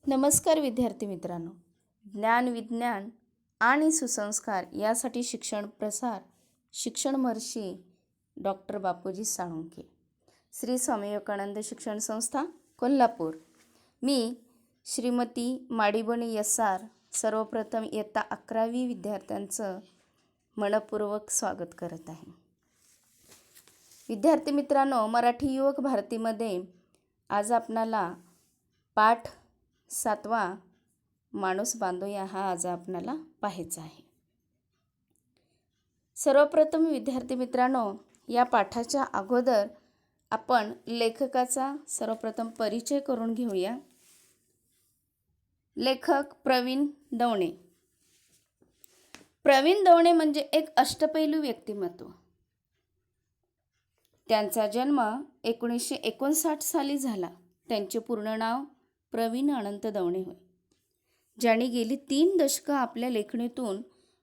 नमस्कार विद्यार्थी मित्रांनो. ज्ञान, विज्ञान आणि सुसंस्कार यासाठी शिक्षण प्रसार शिक्षण महर्षी डॉक्टर बापूजी साळुंखे, श्री स्वामी विवेकानंद शिक्षण संस्था कोल्हापूर. मी श्रीमती माडीबोणे एस.आर. सर्वप्रथम इयत्ता 11वी विद्यार्थ्यांचं मनपूर्वक स्वागत करत आहे. विद्यार्थी मित्रांनो, मराठी युवक भारतीमध्ये आज आपणाला पाठ 7वा माणूस बांधूया हा आज आपणाला पाहायचा आहे. सर्वप्रथम विद्यार्थी मित्रांनो, या पाठाच्या अगोदर आपण लेखकाचा सर्वप्रथम परिचय करून घेऊया. लेखक प्रवीण दवणे. प्रवीण दवणे म्हणजे एक अष्टपैलू व्यक्तिमत्व. त्यांचा जन्म 1959 साली झाला. त्यांचे पूर्ण नाव प्रवीण अनंत दवणे होय. ज्यांनी गेली 3 दशकं आपल्या लेखणीतून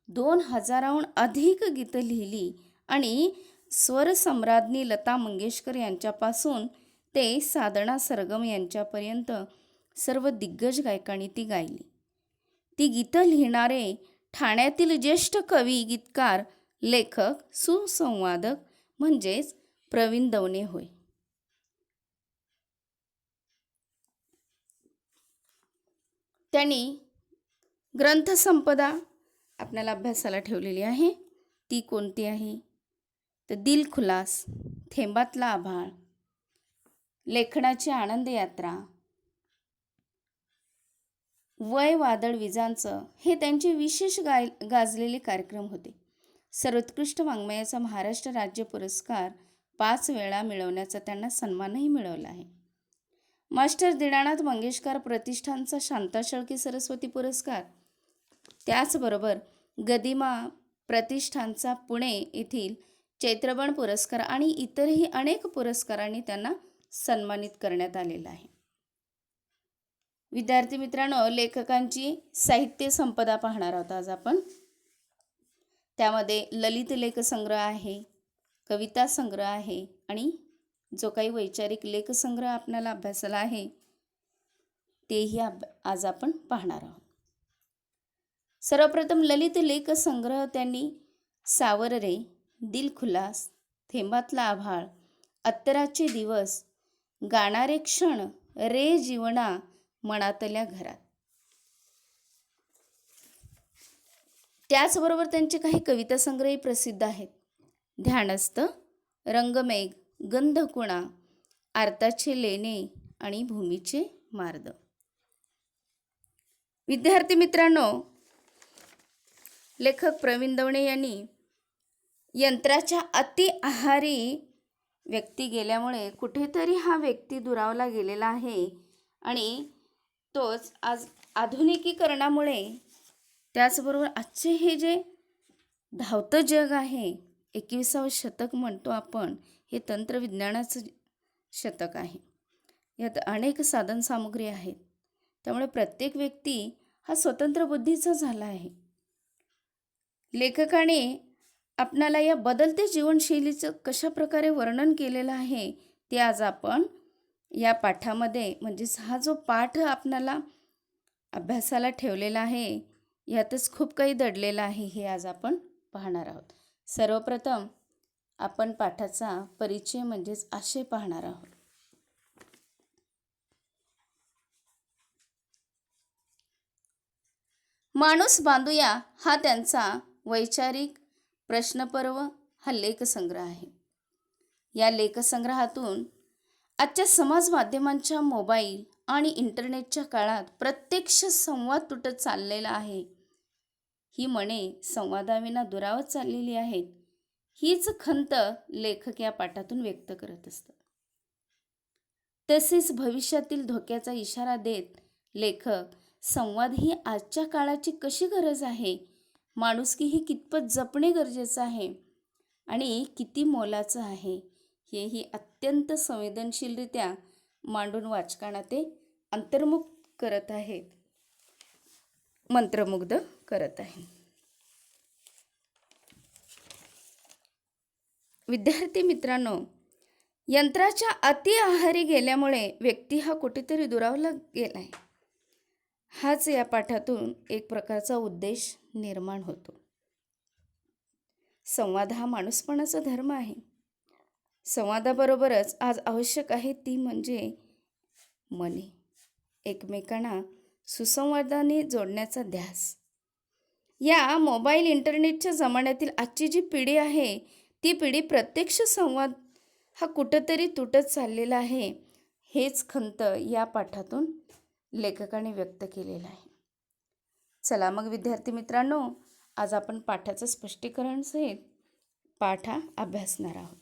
2000हून अधिक गीतं लिहिली आणि स्वरसम्राज्ञी लता मंगेशकर यांच्यापासून ते साधना सरगम यांच्यापर्यंत सर्व दिग्गज गायकांनी ती गायली. ती गीतं लिहिणारे ठाण्यातील ज्येष्ठ कवी, गीतकार, लेखक, सुसंवादक म्हणजेच प्रवीण दवणे होय. त्यांनी ग्रंथसंपदा आपल्याला अभ्यासाला ठेवलेली आहे. ती कोणती आहे तर दिलखुलास, थेंबातला आभाळ, लेखनाची आनंद यात्रा, वय वादळ विजांचं हे त्यांचे विशेष गाजलेले कार्यक्रम होते. सर्वोत्कृष्ट वाङ्मयाचा महाराष्ट्र राज्य पुरस्कार 5 वेळा मिळवण्याचा त्यांना सन्मानही मिळवला आहे. मास्टर दीनानाथ मंगेशकर प्रतिष्ठानचा शांता शेळके सरस्वती पुरस्कार, त्याचबरोबर गदिमा प्रतिष्ठानचा पुणे येथील चैत्रबन पुरस्कार आणि इतरही अनेक पुरस्कारांनी त्यांना सन्मानित करण्यात आलेला आहे. विद्यार्थी मित्रांनो, लेखकांची साहित्य संपदा पाहणार आहोत आज आपण. त्यामध्ये ललित लेखसंग्रह आहे, कविता संग्रह आहे आणि जो काही वैचारिक लेखसंग्रह आपल्याला अभ्यासाला आहे तेही आज आपण पाहणार आहोत. सर्वप्रथम ललित लेखसंग्रह त्यांनी सावर रे, दिलखुलास, थेंबातला आभाळ, अत्तराचे दिवस, गाणारे क्षण, रे जीवना, मनातल्या घरात. त्याचबरोबर त्यांचे काही कविता संग्रहही प्रसिद्ध आहेत. ध्यानस्थ, रंगमेघ, गंधकुणा, आरताचे लेणे आणि भूमीचे मार्द. विद्यार्थी मित्रांनो, लेखक प्रवीण दवणे यांनी यंत्राच्या अति आहारी व्यक्ती गेल्यामुळे कुठेतरी हा व्यक्ती दुरावला गेलेला आहे आणि तोच आज आधुनिकीकरणामुळे, त्याचबरोबर आजचे हे जे धावतं जग आहे, 21वे शतक म्हणतो आपण, हे तंत्रविज्ञानाचं शतक आहे. यात अनेक साधनसामुग्री आहेत. त्यामुळे प्रत्येक व्यक्ती हा स्वतंत्र बुद्धीचा झाला आहे. लेखकाने आपणाला या बदलत्या जीवनशैलीचं कशा प्रकारे वर्णन केलेलं आहे ते आज आपण या पाठामध्ये, म्हणजेच हा जो पाठ आपणाला अभ्यासाला ठेवलेला आहे यातच खूप काही दडलेलं आहे हे आज आपण पाहणार आहोत. सर्वप्रथम आपण पाठाचा परिचय म्हणजेच आशय पाहणार आहोत. माणूस बांधूया हा त्यांचा वैचारिक प्रश्नपर्व हा लेखसंग्रह आहे. या लेखसंग्रहातून आजच्या समाज माध्यमांच्या, मोबाईल आणि इंटरनेटच्या काळात प्रत्यक्ष संवाद तुटत चाललेला आहे. ही मने संवादाविना दुरावत चाललेली आहेत. हीच खंत लेखक या पाठातून व्यक्त करत असतात. तसेच भविष्यातील धोक्याचा इशारा देत लेखक संवाद ही आजच्या काळाची कशी गरज आहे, माणुसकी ही कितपत जपणे गरजेचं आहे आणि किती मोलाचं आहे हेही अत्यंत संवेदनशीलरित्या मांडून वाचकांना ते अंतर्मुख करत आहेत, मंत्रमुग्ध करत आहे. विद्यार्थी मित्रांनो, यंत्राच्या अति आहारी गेल्यामुळे व्यक्ती हा कुठेतरी दुरावला गेलाय. हाच या पाठातून एक प्रकारचा उद्देश निर्माण होतो. संवाद हा माणूसपणाचा धर्म आहे. संवादाबरोबरच आज आवश्यक आहे ती म्हणजे मने. एकमेकांना सुसंवादाने जोडण्याचा ध्यास. या मोबाईल इंटरनेटच्या जमान्यातील आजची जी पिढी आहे, ती पिढी प्रत्यक्ष संवाद हा कुठंतरी तुटत चाललेला आहे. हेच खंत या पाठातून लेखकाने व्यक्त केलेलं आहे. चला मग विद्यार्थी मित्रांनो, आज आपण पाठाचं स्पष्टीकरण सहित पाठ हा अभ्यासणार आहोत.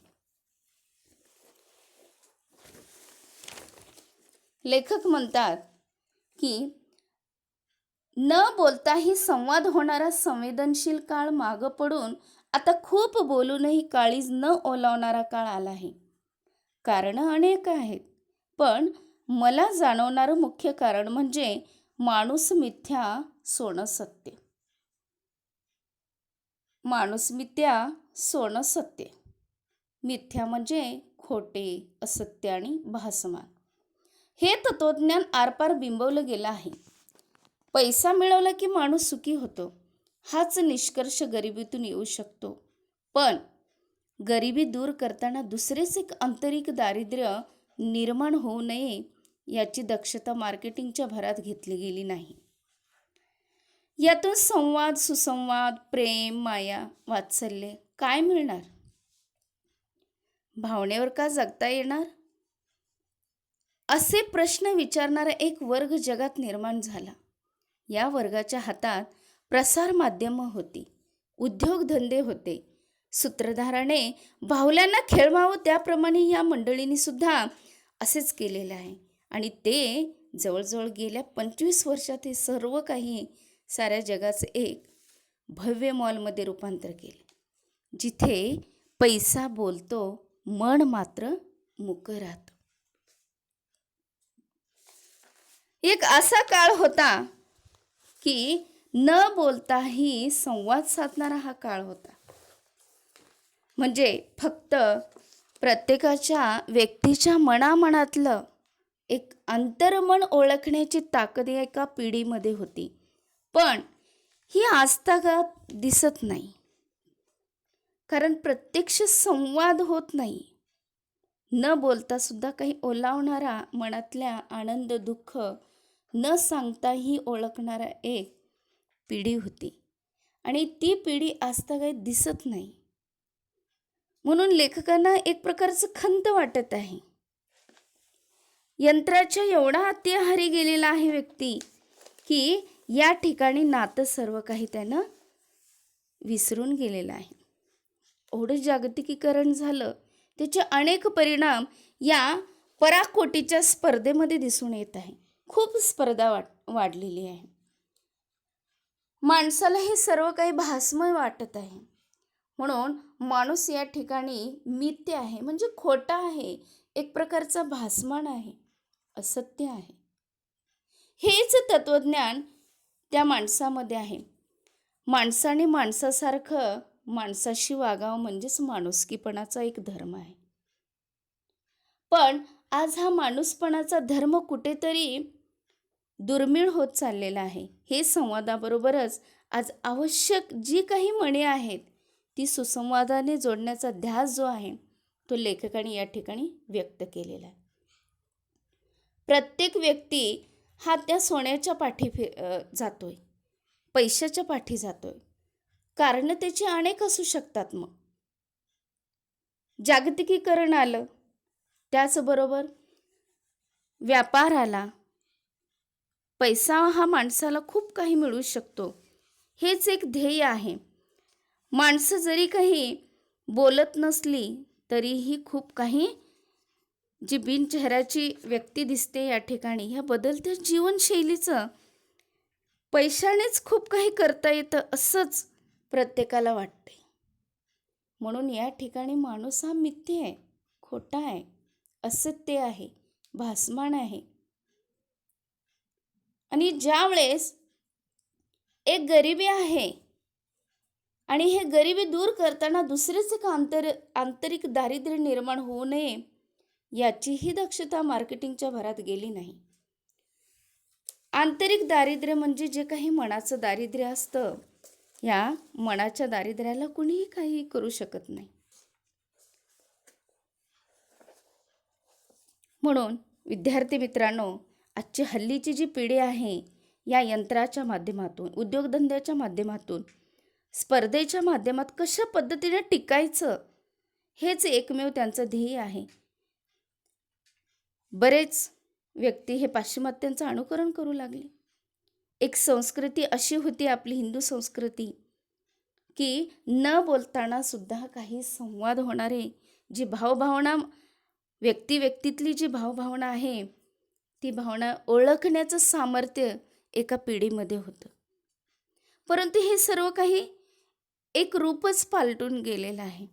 लेखक म्हणतात की न बोलताही संवाद होणारा संवेदनशील काळ मागं पडून आता खूप बोलूनही काळीज न ओलावणारा काळ आला आहे. कारणं अनेक आहेत, पण मला जाणवणारं मुख्य कारण म्हणजे माणूस मिथ्या सोनं सत्य. माणूस मिथ्या सोनं सत्य. मिथ्या म्हणजे खोटे, असत्य आणि भासमान. हे तत्वज्ञान आरपार बिंबवलं गेलं आहे. पैसा मिळवला की माणूस सुखी होतो, हाच निष्कर्ष गरिबीतून येऊ शकतो. पण गरिबी दूर करताना दुसरेच एक आंतरिक दारिद्र्य निर्माण होऊ नये याची दक्षता मार्केटिंगच्या भरात घेतली गेली नाही. यातून संवाद, सुसंवाद, प्रेम, माया, वात्सल्य काय मिळणार? भावनेवर का जगता येणार? असे प्रश्न विचारणारा एक वर्ग जगात निर्माण झाला. या वर्गाच्या हातात प्रसार माध्यमं होती, उद्योगधंदे होते. सूत्रधाराने बाहुल्यांना खेळवावं त्याप्रमाणे या मंडळींनी सुद्धा असेच केलेले आहे. आणि ते जवळजवळ गेल्या 25 वर्षात हे सर्व काही साऱ्या जगाचं एक भव्य मॉलमध्ये रूपांतर केले, जिथे पैसा बोलतो, मन मात्र मूक राहतं. एक असा काळ होता की न बोलताही संवाद साधणारा हा काळ होता. म्हणजे फक्त प्रत्येकाच्या व्यक्तीच्या मनामनातलं एक अंतर्मन ओळखण्याची ताकद एका पिढीमध्ये होती. पण ही आजतागायत दिसत नाही, कारण प्रत्यक्ष संवाद होत नाही. न बोलता सुद्धा काही ओलावणारा, मनातल्या आनंद दुःख न सांगताही ओळखणारा एक पिढी होती, आणि ती पिढी आजतागायत दिसत नाही. म्हणून लेखकांना एक प्रकारचं खंत वाटत आहे. यंत्राच्या एवढा अत्याहारी गेलेला आहे व्यक्ती की या ठिकाणी नातं सर्व काही त्यानं विसरून गेलेलं आहे. एवढं जागतिकीकरण झालं, त्याचे अनेक परिणाम या पराकोटीच्या स्पर्धेमध्ये दिसून येत आहे. खूप स्पर्धा वाढलेली आहे. माणसाला हे सर्व काही भासमय वाटत आहे. म्हणून माणूस या ठिकाणी मिथ्य आहे, म्हणजे खोटा आहे, एक प्रकारचा भासमान आहे, असत्य आहे. हेच तत्वज्ञान त्या माणसामध्ये आहे. माणसाने माणसासारखं माणसाशी वागावं म्हणजेच माणुसकीपणाचा एक धर्म आहे. पण आज हा माणूसपणाचा धर्म कुठेतरी दुर्मिळ होत चाललेला आहे. हे संवादाबरोबरच आज आवश्यक जी काही म्हणे आहेत ती सुसंवादाने जोडण्याचा ध्यास जो आहे तो लेखकाने या ठिकाणी व्यक्त केलेला आहे. प्रत्येक व्यक्ती हा त्या सोन्याच्या पाठी जातोय, पैशाच्या पाठी जातोय. कारण त्याची अनेक असू शकतात. मग जागतिकीकरण आलं, त्याचबरोबर व्यापार आला. पैसा हा माणसाला खूप काही मिळू शकतो, हेच एक ध्येय आहे. माणसं जरी काही बोलत नसली तरीही खूप काही जी बिनचेहऱ्याची व्यक्ती दिसते या ठिकाणी, ह्या बदलत्या जीवनशैलीचं पैशानेच खूप काही करता येतं असंच प्रत्येकाला वाटते. म्हणून या ठिकाणी माणूस हा मिथ्य आहे, खोटा आहे, असत्य आहे, भासमान आहे. आणि ज्या वेळेस एक गरिबी आहे आणि हे गरिबी दूर करताना दुसरेच एक आंतरिक दारिद्र्य निर्माण होऊ नये याचीही दक्षता मार्केटिंगच्या भरात गेली नाही. आंतरिक दारिद्र्य म्हणजे जे काही मनाचं दारिद्र्य असतं, या मनाच्या दारिद्र्याला कुणीही काही करू शकत नाही. म्हणून विद्यार्थी मित्रांनो, आजची हल्लीची जी पिढी आहे, या यंत्राच्या माध्यमातून, उद्योगधंद्याच्या माध्यमातून, स्पर्धेच्या माध्यमात कशा पद्धतीने टिकायचं, हेच एकमेव त्यांचं ध्येय आहे. बरेच व्यक्ती हे पाश्चिमात्यांचं अनुकरण करू लागले. एक संस्कृती अशी होती आपली हिंदू संस्कृती, की न बोलताना सुद्धा काही संवाद होणारे, जी भावभावना, व्यक्तितली जी भावभावना आहे, ती भावना ओळखण्याचं सामर्थ्य एका पिढीमध्ये होतं. परंतु हे सर्व काही एक रूपच पालटून गेलेलं आहे,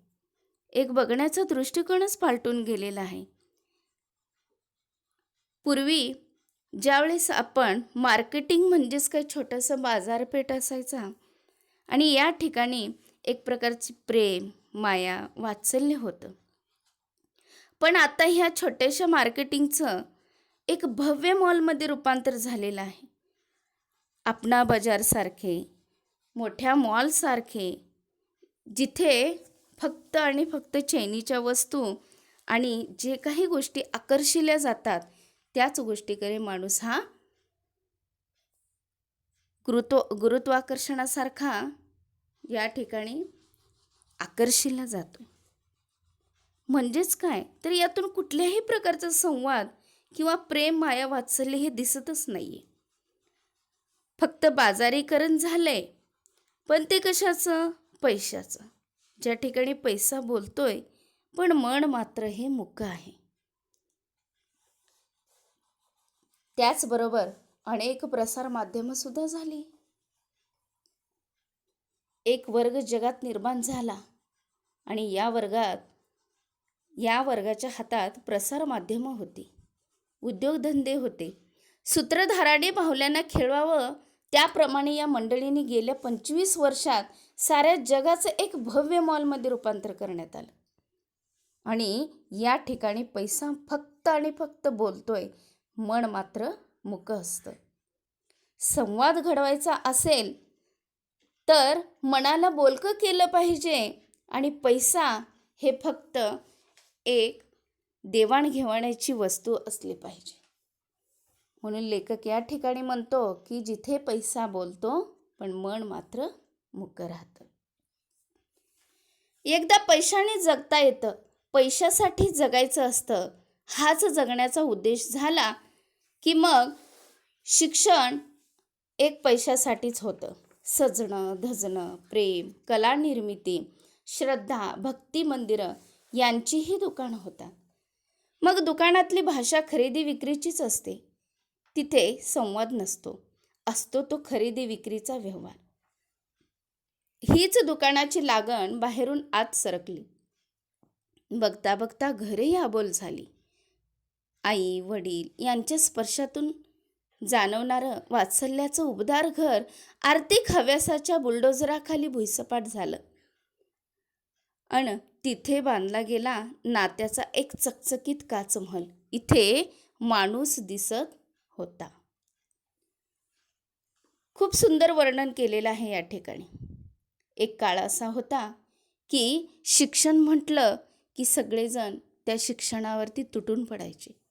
एक बघण्याचा दृष्टिकोनच पालटून गेलेला आहे. पूर्वी ज्यावेळेस आपण मार्केटिंग म्हणजेच काही छोटंसं बाजारपेठ असायचा आणि या ठिकाणी एक प्रकारची प्रेम, माया, वात्सल्य होतं. पण आता ह्या छोट्याशा मार्केटिंगचं एक भव्य मॉलमध्ये रूपांतर झालेलं आहे. आपणा बाजारसारखे मोठ्या मॉलसारखे, जिथे फक्त आणि फक्त चैनीच्या वस्तू आणि जे काही गोष्टी आकर्षिल्या जातात, त्याच गोष्टीकडे माणूस हा गुरुत्वाकर्षणासारखा या ठिकाणी आकर्षिला जातो. म्हणजेच काय, तर यातून कुठल्याही प्रकारचा संवाद किंवा प्रेम, माया, वात्सल्य हे दिसतच नाहीये. फक्त बाजारीकरण झालंय, पण ते कशाचं? पैशाचं. ज्या ठिकाणी पैसा बोलतोय, पण मन मात्र हे मुकं आहे. त्याचबरोबर अनेक प्रसार माध्यमं सुद्धा झाली. एक वर्ग जगात निर्माण झाला आणि या वर्गाच्या हातात प्रसार माध्यमं होती, उद्योगधंदे होते. सूत्रधाराने बाहुल्यांना खेळवावं, त्याप्रमाणे या मंडळींनी गेल्या 25 वर्षात साऱ्या जगाचं एक भव्य मॉलमध्ये रूपांतर करण्यात आलं. आणि या ठिकाणी पैसा फक्त आणि फक्त बोलतोय, मन मात्र मुकं असतं. संवाद घडवायचा असेल तर मनाला बोलकं केलं पाहिजे आणि पैसा हे फक्त एक देवाणघेवाणीची वस्तू असली पाहिजे. म्हणून लेखक या ठिकाणी म्हणतो की जिथे पैसा बोलतो, पण मन मात्र मुकं राहतं. एकदा पैशाने जगता येतं, पैशासाठी जगायचं असतं, हाच जगण्याचा उद्देश झाला की मग शिक्षण एक पैशासाठीच होतं. सजणं, धजणं, प्रेम, कला निर्मिती, श्रद्धा, भक्ती मंदिरं यांचीही दुकानं होतात. मग दुकानातली भाषा खरेदी विक्रीचीच असते. तिथे संवाद नसतो, असतो तो खरेदी विक्रीचा व्यवहार. हीच दुकानाची लागण बाहेरून आत सरकली. बघता बघता घरही आबोल झाली. आई वडील यांच्या स्पर्शातून जाणवणारं वात्सल्याचं उबदार घर आर्थिक हव्यासाच्या बुलडोझराखाली भुईसपाट झालं. तिथे बांधला गेला नात्याचा एक चकचकीत काचमहल. इथे माणूस दिसत होता. खूप सुंदर वर्णन केलेलं आहे या ठिकाणी. एक काळ असा होता की शिक्षण म्हटलं की सगळेजण त्या शिक्षणावरती तुटून पडायचे.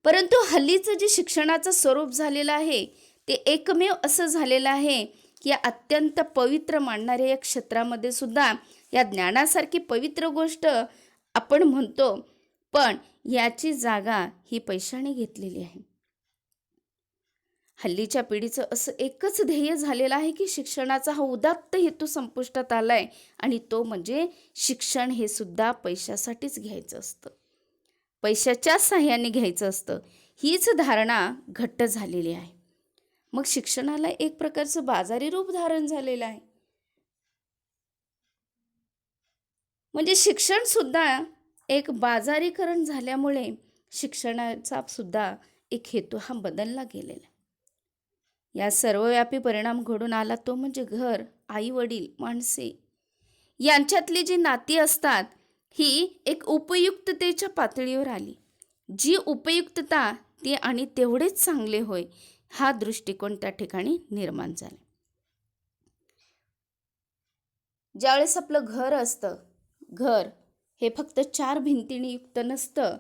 परंतु हल्लीचं जे शिक्षणाचं स्वरूप झालेलं आहे, ते एकमेव असं झालेलं आहे की या अत्यंत पवित्र मानणाऱ्या या क्षेत्रामध्ये सुद्धा या ज्ञानासारखी पवित्र गोष्ट आपण म्हणतो, पण याची जागा ही पैशाने घेतलेली आहे. हल्लीच्या पिढीचं असं एकच ध्येय झालेलं आहे की शिक्षणाचा हा उदात्त हेतू संपुष्टात आलाय आणि तो म्हणजे शिक्षण हे सुद्धा पैशासाठीच घ्यायचं असतं, पैशाच्या साह्याने घ्यायचं असतं. हीच धारणा घट्ट झालेली आहे. मग शिक्षणाला एक प्रकारचं बाजारी रूप धारण झालेलं आहे. म्हणजे शिक्षण सुद्धा एक बाजारीकरण झाल्यामुळे शिक्षणाचा सुद्धा एक हेतू हा बदलला गेलेला. या सर्वव्यापी परिणाम घडून आला तो म्हणजे घर, आई वडील, माणसे यांच्यातली जी नाती असतात, ही एक उपयुक्ततेच्या पातळीवर आली. जी उपयुक्तता ती आणि तेवढेच चांगले होय, हा दृष्टिकोन त्या ठिकाणी निर्माण झाला. ज्यावेळेस आपलं घर असतं, घर हे फक्त 4 भिंतींनी युक्त नसतं,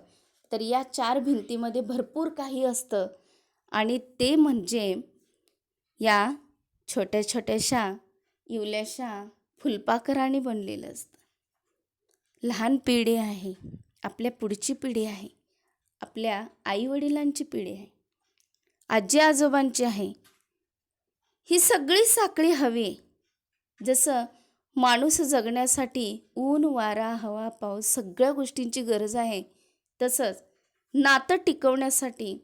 तर या 4 भिंतीमध्ये भरपूर काही असतं आणि ते म्हणजे या छोट्या छोट्याशा इवल्याशा फुलपाखराने बनलेलं असतं. लहान पिढी आहे, आपल्या पुढची पिढी आहे, आपल्या आईवडिलांची पिढी आहे, आजी आजोबांची आहे. ही सगळी साखळी हवी आहे. जसं माणूस जगण्यासाठी ऊन वारा हवा पाऊस सगळ्या गोष्टींची गरज आहे, तसंच नातं टिकवण्यासाठी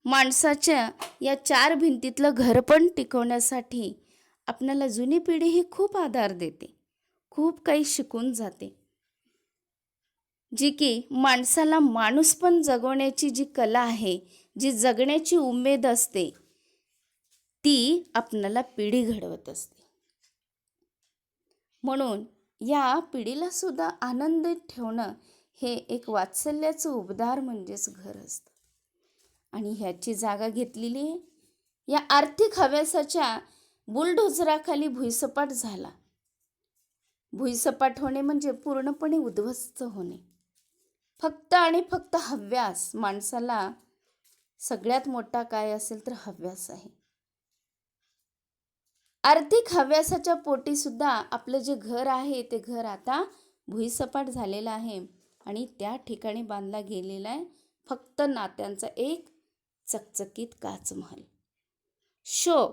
माणसाच्या या 4 भिंतीतलं घर पण टिकवण्यासाठी आपल्याला जुनी पिढी ही खूप आधार देते, खूप काही शिकून जाते, जी की माणसाला माणूस पण जगवण्याची जी कला आहे, जी जगण्याची उमेद असते, ती आपल्याला पिढी घडवत असते. म्हणून या पिढीला सुद्धा आनंदित ठेवणं हे एक वात्सल्याचं उबदार म्हणजेच घर असतं. आणि ह्याची जागा घेतलेली आहे या आर्थिक हव्यासाच्या बुलडोझराखाली भुईसपाट झाला. भुईसपाट होणे म्हणजे पूर्णपणे उद्ध्वस्त होणे. फक्त आणि फक्त हव्यास. माणसाला सगळ्यात मोठा काय असेल तर हव्यास आहे. आर्थिक हव्यासाच्या पोटी सुद्धा आपलं जे घर आहे ते घर आता भुईसपाट झालेलं आहे आणि त्या ठिकाणी बांधला गेलेला आहे फक्त नात्यांचा एक चकचकीत काचमहल. शो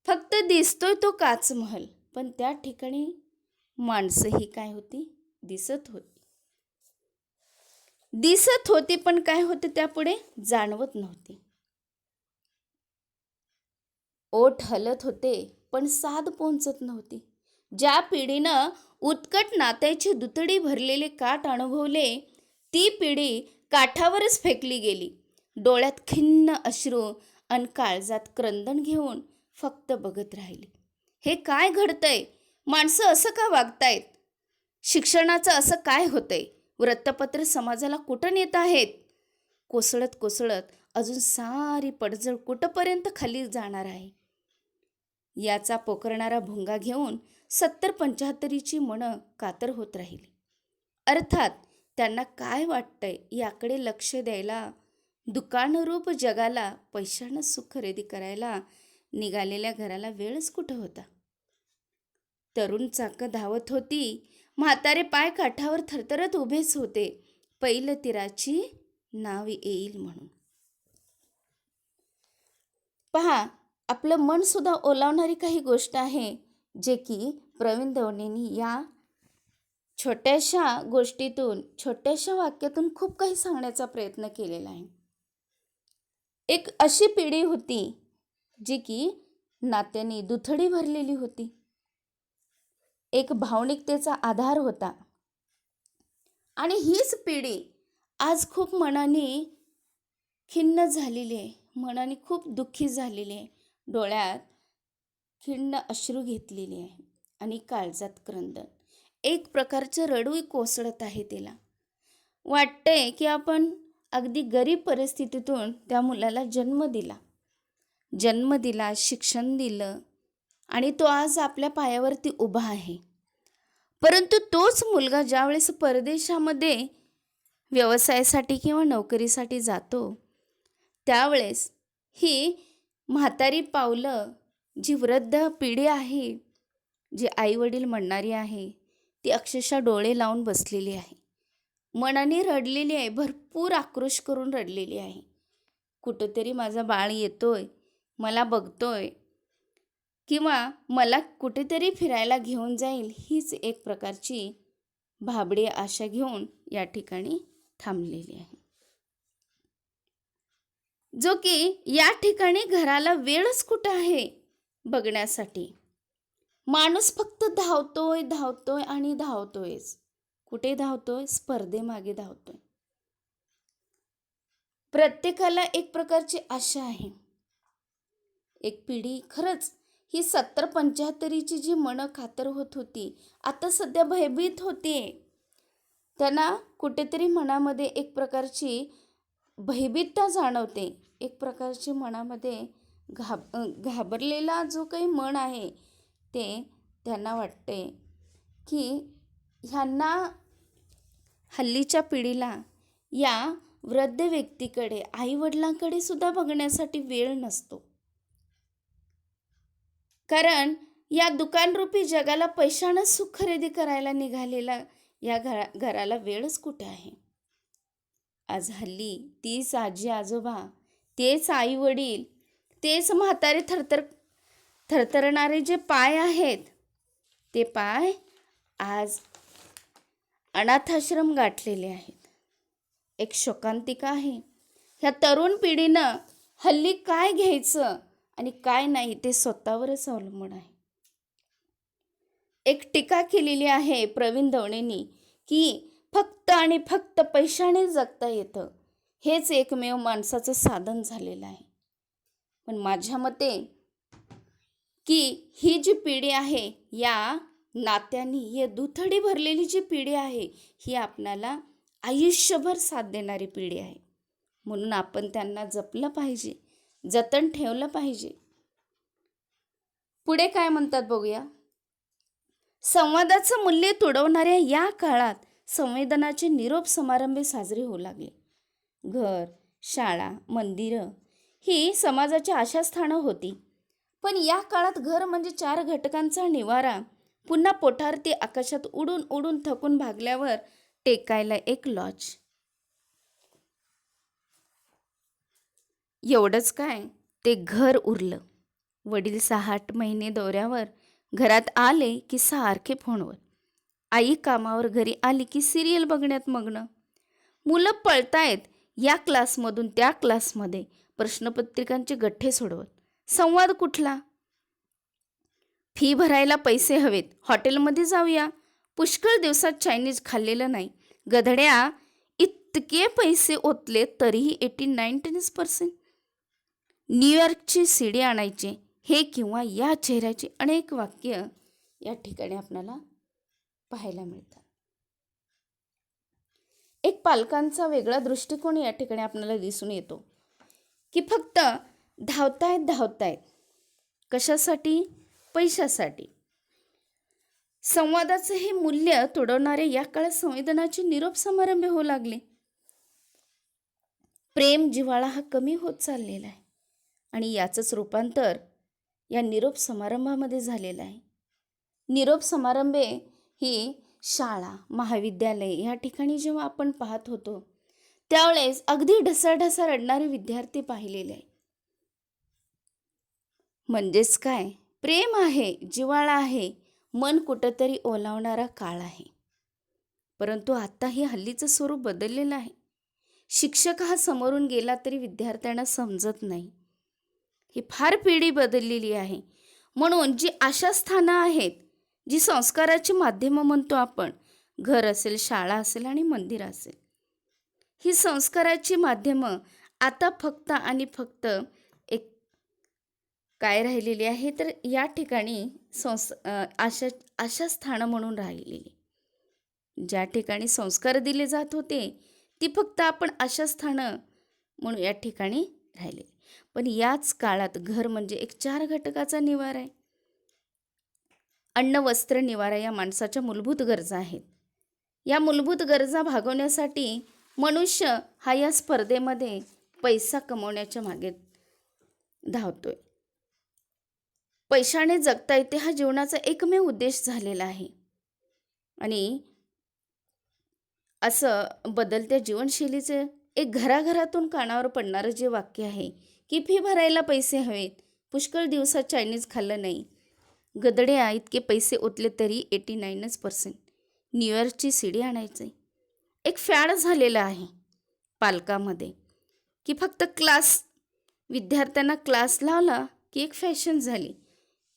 फक्त दिसतोय तो काचमहल, पण त्या ठिकाणी माणसं ही काय होती, दिसत होती पण काय होते त्यापुढे जाणवत नव्हते. ओठ हलत होते पण साद पोंचत नव्हती. ज्या पिढीनं उत्कट नात्याची दुतडी भरलेले काठ अनुभवले, ती पिढी काठावरच फेकली गेली. डोळ्यात खिन्न अश्रू अन काळजात क्रंदन घेऊन फक्त बघत राहिली. हे काय घडतंय? माणसं असं का वागतायत? शिक्षणाचं असं काय होतंय? वृत्तपत्र समाजाला कुठं नेत आहेत? कोसळत कोसळत अजून सारी पडझड कुठंपर्यंत खाली जाणार आहे? याचा पोखरणारा भुंगा घेऊन 70-75ची मनं कातर होत राहिली. अर्थात त्यांना काय वाटतंय याकडे लक्ष द्यायला दुकानरूप जगाला पैशानं सुख खरेदी करायला निघालेल्या घराला वेळच कुठं होता. तरुण चाकं धावत होती, म्हातारे पाय काठावर थरथरत उभेच होते, पैल तीराची नाव येईल म्हणून. पहा, आपलं मन सुद्धा ओलावणारी काही गोष्ट आहे, जे की प्रवीण दवणेंनी या छोट्याशा गोष्टीतून, छोट्याशा वाक्यातून खूप काही सांगण्याचा प्रयत्न केलेला आहे. एक अशी पिढी होती जी की नात्याने दुथडी भरलेली होती. एक भावनिकतेचा आधार होता आणि हीच पिढी आज खूप मनाने खिन्न झालेली आहे, मनाने खूप दुःखी झालेली आहे, डोळ्यात खिन्न अश्रू घेतलेली आहे आणि काळजात क्रंदन. एक प्रकारचं रडूही कोसळत आहे. तिला वाटतंय की आपण अगदी गरीब परिस्थितीतून त्या मुलाला जन्म दिला, शिक्षण दिलं आणि तो आज आपल्या पायावरती उभा आहे. परंतु तोच मुलगा ज्यावेळेस परदेशामध्ये व्यवसायासाठी किंवा नोकरीसाठी जातो, त्यावेळेस ही म्हातारी पावलं, जी वृद्ध पिढी आहे, जी आईवडील म्हणणारी आहे, ती अक्षरशः डोळे लावून बसलेली आहे, मनाने रडलेली आहे, भरपूर आक्रोश करून रडलेली आहे. कुठंतरी माझा बाळ येतोय, मला बघतोय किंवा मला कुठेतरी फिरायला घेऊन जाईल, हीच एक प्रकारची भाबडी आशा घेऊन या ठिकाणी थांबलेली आहे. जो की या ठिकाणी घराला वेळच कुठं आहे बघण्यासाठी. माणूस फक्त धावतोय आणि धावतोयच. कुठे धावतोय? स्पर्धेमागे धावतोय. प्रत्येकाला एक प्रकारची आशा आहे. एक पिढी खरंच ही 70-75ची जी मनं कातर होत होती, आता सध्या भयभीत होतीये. त्यांना कुठेतरी मनामध्ये एक प्रकारची भयभीतता जाणवते. एक प्रकारची मनामध्ये घाबरलेला जो काही मन आहे ते त्यांना वाटते की ह्यांना हल्लीच्या पिढीला या वृद्ध व्यक्तीकडे आईवडिलांकडे सुद्धा बघण्यासाठी वेळ नसतो. कारण या दुकानरूपी जगाला पैशानं सुख खरेदी करायला निघालेला या घराला वेळच कुठे आहे. आज हल्ली तीच आजी आजोबा, तेच आई वडील, तेच म्हातारे थरथरणारे जे पाय आहेत ते पाय आज अनाथाश्रम गाठलेले आहेत. एक शोकांतिका आहे. ह्या तरुण पिढीनं हल्ली काय घ्यायचं आणि काय नाही ते स्वतःवरच अवलंबून आहे. एक टीका केलेली आहे प्रवीण दवणेंनी की फक्त आणि फक्त पैशाने जगता येतं, हेच एकमेव माणसाचं साधन झालेलं आहे. पण माझ्या मते की ही जी पिढी आहे या नात्यांनी, या दुथडी भरलेली जी पिढी आहे ही आपणाला आयुष्यभर साथ देणारी पिढी आहे. म्हणून आपण त्यांना जपलं पाहिजे, जतन ठेवलं पाहिजे. पुढे काय म्हणतात बघूया. संवादाचं मूल्य तुडवणाऱ्या या काळात संवेदनाचे निरोप समारंभ साजरे होऊ लागले. घर, शाळा, मंदिरं ही समाजाची आशास्थानं होती. पण या काळात घर म्हणजे 4 घटकांचा निवारा, पुन्हा पोटारती आकाशात उडून उडून थकून भागल्यावर टेकायला एक लॉज. एवढंच काय, ते घर उरलं. वडील 6-8 महिने दौऱ्यावर, घरात आले की सारखे फोनवर. आई कामावर घरी आली की सिरियल बघण्यात मग्न. मुलं पळतायत या क्लासमधून त्या क्लासमध्ये, प्रश्नपत्रिकांचे गठ्ठे सोडवत. संवाद कुठला? फी भरायला पैसे हवेत, हॉटेलमध्ये जाऊया. पुष्कळ दिवसात चायनीज खाल्लेलं नाही. गधड्या, इतके पैसे ओतले तरीही 89%. न्यूयॉर्कची सीडी आणायची, हे किंवा या चेहऱ्याची अनेक वाक्य या ठिकाणी आपल्याला पाहायला मिळतात. एक पालकांचा वेगळा दृष्टिकोन या ठिकाणी आपल्याला दिसून येतो की फक्त धावतायत. कशासाठी? पैशासाठी. संवादाचं हे मूल्य तुडवणारे या काळात संवेदनाचे निरोप समारंभ होऊ लागले. प्रेम, जिव्हाळा हा कमी होत चाललेला आहे आणि याचंच रूपांतर या निरोप समारंभामध्ये झालेलं आहे. निरोप समारंभे ही शाळा, महाविद्यालय या ठिकाणी जेव्हा आपण पाहत होतो त्यावेळेस अगदी ढसाढसा रडणारे विद्यार्थी पाहिलेले आहे. म्हणजेच काय? प्रेम आहे, जिव्हाळा आहे, मन कुठंतरी ओलावणारा काळ आहे. परंतु आता हे हल्लीचं स्वरूप बदललेलं आहे. शिक्षक हा समोरून गेला तरी विद्यार्थ्यांना समजत नाही. ही फार पिढी बदललेली आहे. म्हणून जी आशास्थानं आहेत, जी संस्काराची माध्यमं म्हणतो आपण, घर असेल, शाळा असेल आणि मंदिर असेल, ही संस्काराची माध्यमं आता फक्त आणि फक्त एक काय राहिलेली आहे तर या ठिकाणी आशास्थानं म्हणून राहिलेली. ज्या ठिकाणी संस्कार दिले जात होते ती फक्त आपण आशास्थानं म्हणून या ठिकाणी राहिले. पण याच काळात घर म्हणजे एक 4 घटकाचा निवारा आहे. अन्न, वस्त्र, निवारा या माणसाच्या मूलभूत गरजा आहेत. या मूलभूत गरजा भागवण्यासाठी मनुष्य हा या स्पर्धेमध्ये पैसा कमवण्याच्या मागे धावतोय. पैशाने जगता येते हा जीवनाचा एकमेव उद्देश झालेला आहे. आणि असं बदलत्या जीवनशैलीचे एक घराघरातून कानावर पडणारं जे वाक्य आहे की फी भरायला पैसे हवेत, पुष्कळ दिवसात चायनीज खाल्लं नाही, गधड्या, इतके पैसे ओतले तरी 89%, न्यूयॉर्कची सीडी आणायचे, एक फॅड झालेलं आहे पालकामध्ये की फक्त विद्यार्थ्यांना क्लास लावला की एक फॅशन झाली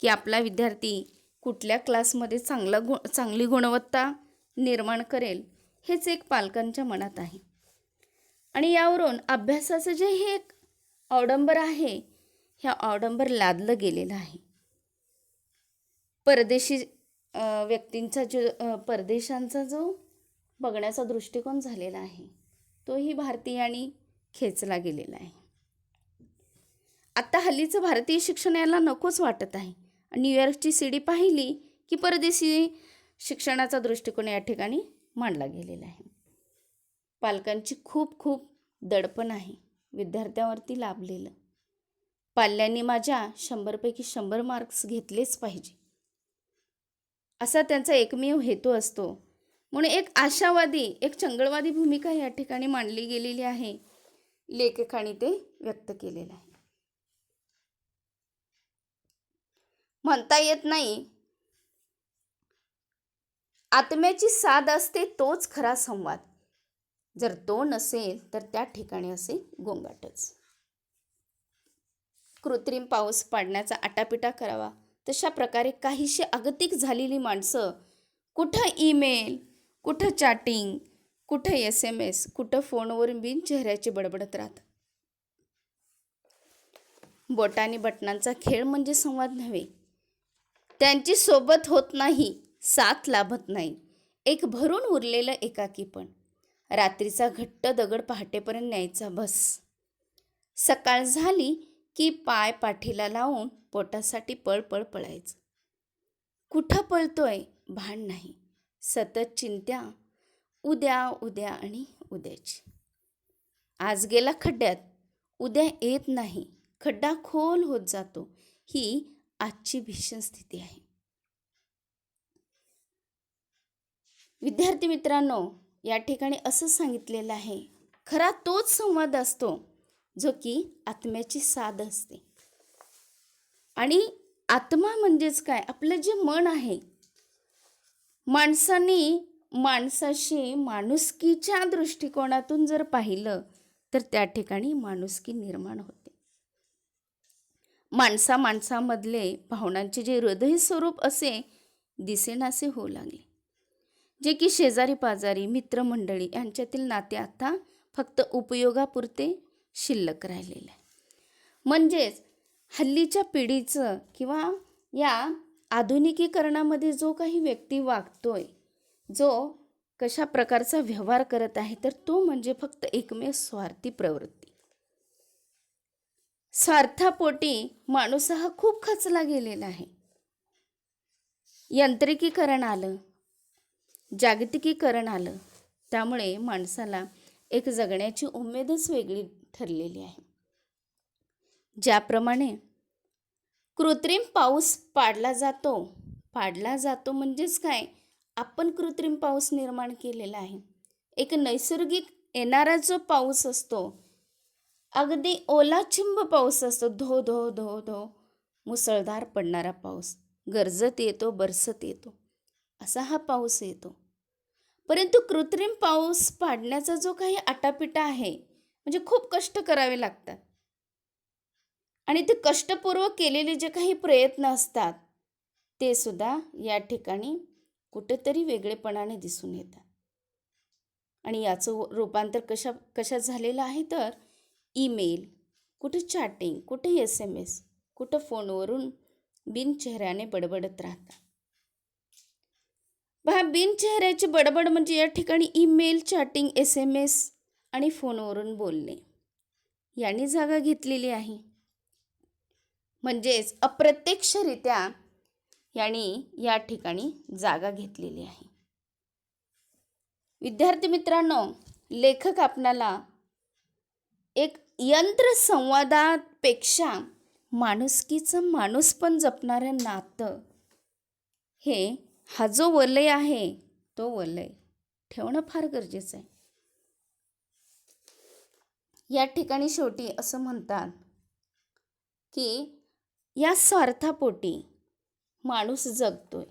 की आपला विद्यार्थी कुठल्या क्लासमध्ये चांगली गुणवत्ता निर्माण करेल हेच एक पालकांच्या मनात आहे. आणि यावरून अभ्यासाचं जे हे एक अवडंबर आहे, ह्या अवडंबर लादलं गेलेलं आहे. परदेशी व्यक्तींचा परदेशांचा जो बघण्याचा दृष्टिकोन झालेला आहे तोही भारतीयांनी खेचला गेलेला आहे. आता हल्लीचं भारतीय शिक्षण याला नकोच वाटत आहे. न्यूयॉर्कची सीडी पाहिली की परदेशी शिक्षणाचा दृष्टिकोन या ठिकाणी मांडला गेलेला आहे. पालकांची खूप खूप दडपण आहे विद्यार्थ्यांवरती लाभलेलं. पाल्यांनी माझ्या 100पैकी 100 मार्क्स घेतलेच पाहिजे असा त्यांचा एकमेव हेतू असतो. म्हणून एक आशावादी, एक चंगळवादी भूमिका या ठिकाणी मांडली गेलेली आहे. लेखकाने ते व्यक्त केलेलं आहे. म्हणता येत नाही, आत्म्याची साध असते तोच खरा संवाद. जर तो नसेल तर त्या ठिकाणी असे गोंगाटच. कृत्रिम पाऊस पाडण्याचा आटापिटा करावा तशा प्रकारे काहीशी अगतिक झालेली माणसं कुठं ईमेल, कुठं चॅटिंग, कुठं SMS, कुठं फोनवरून बिनचेहऱ्याची बडबडत राहतात. बोटाने बटनांचा खेळ म्हणजे संवाद नव्हे. त्यांची सोबत होत नाही, साथ लाभत नाही. एक भरून उरलेलं एकाकीपण. रात्रीचा घट्ट दगड पहाटेपर्यंत न्यायचा बस. सकाळ झाली की पाय पाठीला लावून पोटासाठी पळपळ पळायचं. कुठं पळतोय भान नाही. सतत चिंत्या उद्या उद्या आणि उद्याची. आज गेला खड्ड्यात, उद्या येत नाही. खड्डा खोल होत जातो. ही आजची भीषण स्थिती आहे. विद्यार्थी मित्रांनो, या ठिकाणी असं सांगितलेलं आहे, खरा तोच संवाद असतो जो की आत्म्याची साध असते. आणि आत्मा म्हणजेच काय? आपलं जे मन आहे. माणसाशी माणुसकीच्या दृष्टिकोनातून जर पाहिलं तर त्या ठिकाणी माणुसकी निर्माण होते. माणसामधले भावनांचे जे हृदय स्वरूप असे दिसेनासे होऊ लागले, जे की शेजारी पाजारी मित्रमंडळी यांच्यातील नाते आता फक्त उपयोगापुरते शिल्लक राहिलेले आहे. म्हणजेच हल्लीच्या पिढीचं किंवा या आधुनिकीकरणामध्ये जो काही व्यक्ती वागतोय, जो कशा प्रकारचा व्यवहार करत आहे, तर तो म्हणजे फक्त एकमेव स्वार्थी प्रवृत्ती. स्वार्थापोटी माणूस हा खूप खचला गेलेला आहे. यांत्रिकीकरण आलं, जागतिकीकरण आलं, त्यामुळे माणसाला एक जगण्याची उमेदच वेगळी ठरलेली आहे. ज्याप्रमाणे कृत्रिम पाऊस पाडला जातो म्हणजेच काय? आपण कृत्रिम पाऊस निर्माण केलेला आहे. एक नैसर्गिक येणारा जो पाऊस असतो, अगदी ओलाचिंब पाऊस असतो, धो धो धो धो मुसळधार पडणारा पाऊस, गरजत येतो, बरसत येतो, असा हा पाऊस येतो. परंतु कृत्रिम पाऊस पाडण्याचा जो काही आटापिटा आहे, म्हणजे खूप कष्ट करावे लागतात. आणि ते कष्टपूर्वक केलेले जे काही प्रयत्न असतात ते सुद्धा या ठिकाणी कुठेतरी वेगळेपणाने दिसून येतात. आणि याचं रूपांतर कशात झालेलं आहे? तर ईमेल, कुठे चॅटिंग, कुठे SMS, कुठं फोनवरून बिनचेहऱ्याने बडबडत राहतात. बिनचेहऱ्याची बडबड म्हणजे या ठिकाणी ईमेल, चॅटिंग, SMS आणि फोनवरून बोलणे यांनी जागा घेतलेली आहे. म्हणजेच अप्रत्यक्षरित्या यांनी या ठिकाणी जागा घेतलेली आहे. विद्यार्थी मित्रांनो, लेखक आपणाला एक यंत्र संवादापेक्षा माणुसकीचं माणूसपण जपणारं नातं, हा जो वलय आहे तो वलय ठेवणं फार गरजेचं आहे. या ठिकाणी शेवटी असं म्हणतात की या स्वार्थापोटी माणूस जगतोय.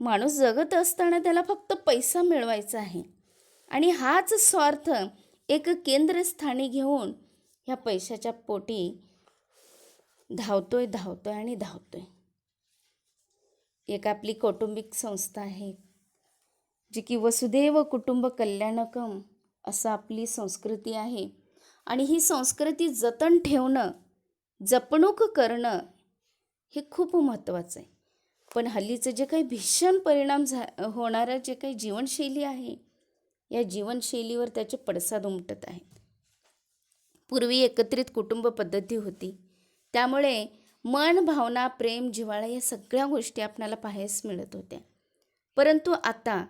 माणूस जगत असताना त्याला फक्त पैसा मिळवायचा आहे आणि हाच स्वार्थ एक केंद्रस्थानी घेऊन ह्या पैशाच्या पोटी धावतोय. एक आपली कौटुंबिक संस्था आहे जी की वसुधैव कुटुंब कल्याणकम असं आपली संस्कृती आहे. आणि ही संस्कृती जतन ठेवणं, जपणूक करणं हे खूप महत्त्वाचं आहे. पण हल्लीचं जे काही भीषण परिणाम होणारं जे काही जीवनशैली आहे, या जीवनशैलीवर त्याचे पडसाद उमटत आहेत. पूर्वी एकत्रित कुटुंब पद्धती होती, त्यामुळे मन, भावना, प्रेम, जिव्हाळा या सगळ्या गोष्टी आपल्याला पाहायला मिळत होत्या. परंतु आता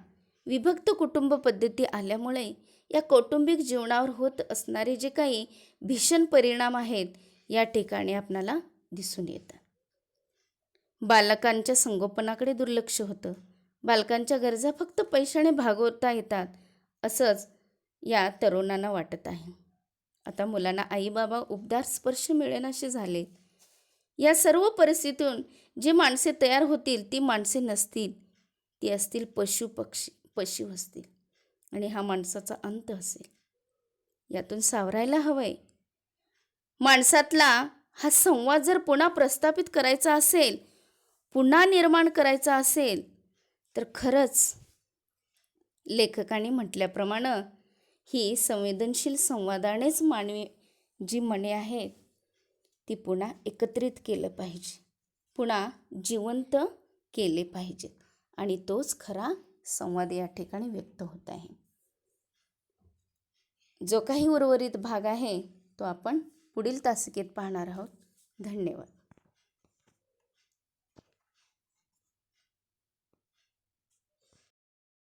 विभक्त कुटुंब पद्धती आल्यामुळे या कौटुंबिक जीवनावर होत असणारे जे काही भीषण परिणाम आहेत या ठिकाणी आपल्याला दिसून येतात. बालकांच्या संगोपनाकडे दुर्लक्ष होतं. बालकांच्या गरजा फक्त पैशाने भागवता येतात असंच या तरुणांना वाटत आहे. आता मुलांना आई बाबा उबदार स्पर्श मिळेनासे झाले. या सर्व परिस्थितीतून जी माणसे तयार होतील ती माणसे नसतील, ती असतील पशु असतील आणि हा माणसाचा अंत असेल. यातून सावरायला हवंय. माणसातला हा संवाद जर पुन्हा प्रस्थापित करायचा असेल, पुन्हा निर्माण करायचा असेल, तर खरंच लेखकांनी म्हटल्याप्रमाणे ही संवेदनशील संवादानेच मानवी जी मने आहेत ती पुन्हा एकत्रित केलं पाहिजे, पुन्हा जिवंत केले पाहिजेत आणि तोच खरा संवाद या ठिकाणी व्यक्त होत आहे. जो काही उर्वरित भाग आहे तो आपण पुढील तासिकेत पाहणार आहोत. धन्यवाद.